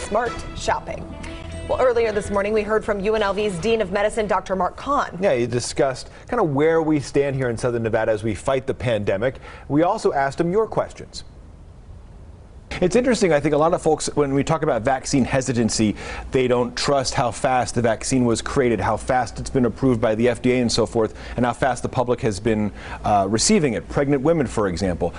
smart shopping. Well, earlier this morning, we heard from UNLV's Dean of Medicine, Dr. Marc Kahn. Yeah, he discussed kind of where we stand here in Southern Nevada as we fight the pandemic. We also asked him your questions. It's interesting, I think a lot of folks, when we talk about vaccine hesitancy, they don't trust how fast the vaccine was created, how fast it's been approved by the FDA and so forth, and how fast the public has been receiving it. Pregnant women, for example.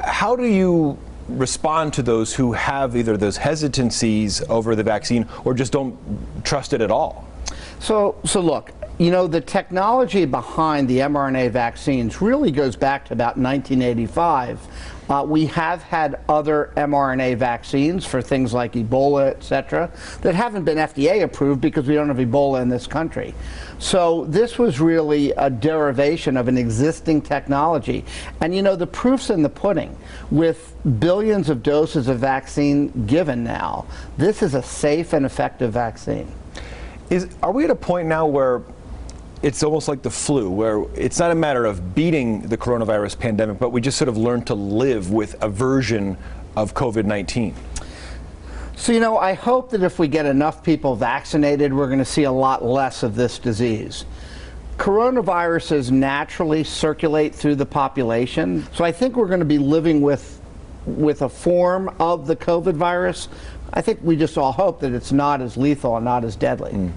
How do you respond to those who have either those hesitancies over the vaccine or just don't trust it at all? So look, you know, the technology behind the mRNA vaccines really goes back to about 1985. We have had other mRNA vaccines for things like Ebola, etc., that haven't been FDA approved because we don't have Ebola in this country. So this was really a derivation of an existing technology. And you know, the proof's in the pudding. With billions of doses of vaccine given now, this is a safe and effective vaccine. Are we at a point now where it's almost like the flu, where it's not a matter of beating the coronavirus pandemic, but we just sort of learn to live with a version of COVID-19? So, you know, I hope that if we get enough people vaccinated, we're going to see a lot less of this disease. Coronaviruses naturally circulate through the population, so I think we're going to be living with a form of the COVID virus. I think we just all hope that it's not as lethal and not as deadly.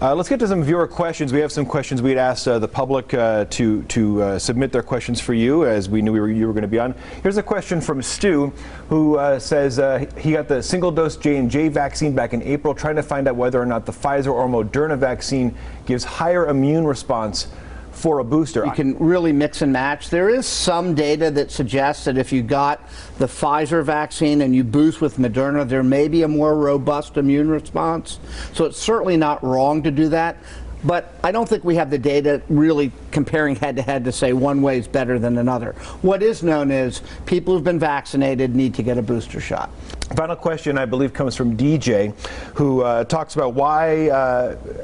Let's get to some viewer questions. We have some questions we'd asked the public to submit their questions for you, as we knew you were going to be on. Here's a question from Stu, who says he got the single-dose J&J vaccine back in April, trying to find out whether or not the Pfizer or Moderna vaccine gives higher immune response for a booster. You can really mix and match. There is some data that suggests that if you got the Pfizer vaccine and you boost with Moderna, there may be a more robust immune response. So it's certainly not wrong to do that. But I don't think we have the data really comparing head-to-head to say one way is better than another. What is known is people who've been vaccinated need to get a booster shot. Final question, I believe, comes from DJ, who talks about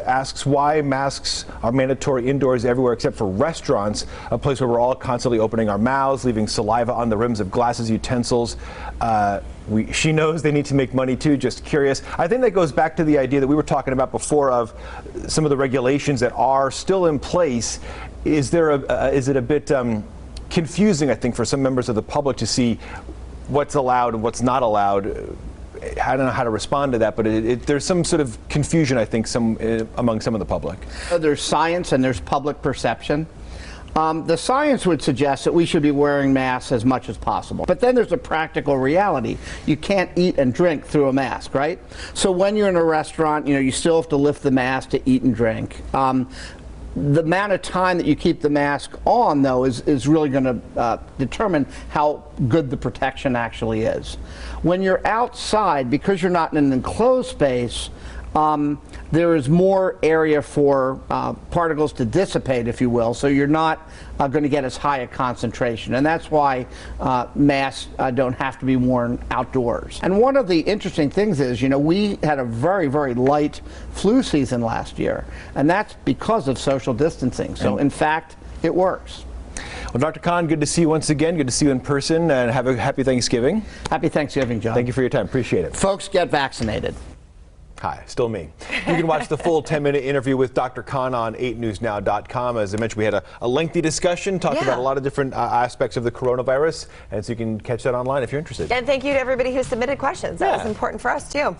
asks why masks are mandatory indoors everywhere except for restaurants, a place where we're all constantly opening our mouths, leaving saliva on the rims of glasses, utensils. She knows they need to make money too, just curious. I think that goes back to the idea that we were talking about before of some of the regulations that are still in place. Is it a bit confusing, I think, for some members of the public to see what's allowed and what's not allowed? I don't know how to respond to that, but there's some sort of confusion, I think, among some of the public. There's science and there's public perception. The science would suggest that we should be wearing masks as much as possible. But then there's a practical reality. You can't eat and drink through a mask, right? So when you're in a restaurant, you know, you still have to lift the mask to eat and drink. The amount of time that you keep the mask on, though, is really going to determine how good the protection actually is. When you're outside, because you're not in an enclosed space, there is more area for particles to dissipate, if you will, so you're not going to get as high a concentration. And that's why masks don't have to be worn outdoors. And one of the interesting things is, you know, we had a very, very light flu season last year, and that's because of social distancing. So, in fact, it works. Well, Dr. Kahn, good to see you once again. Good to see you in person, and have a happy Thanksgiving. Happy Thanksgiving, John. Thank you for your time. Appreciate it. Folks, get vaccinated. Hi, still me. You can watch the full 10-minute interview with Dr. Kahn on 8newsnow.com. As I mentioned, we had a lengthy discussion, talked about a lot of different aspects of the coronavirus, and so you can catch that online if you're interested. And thank you to everybody who submitted questions. That was important for us, too.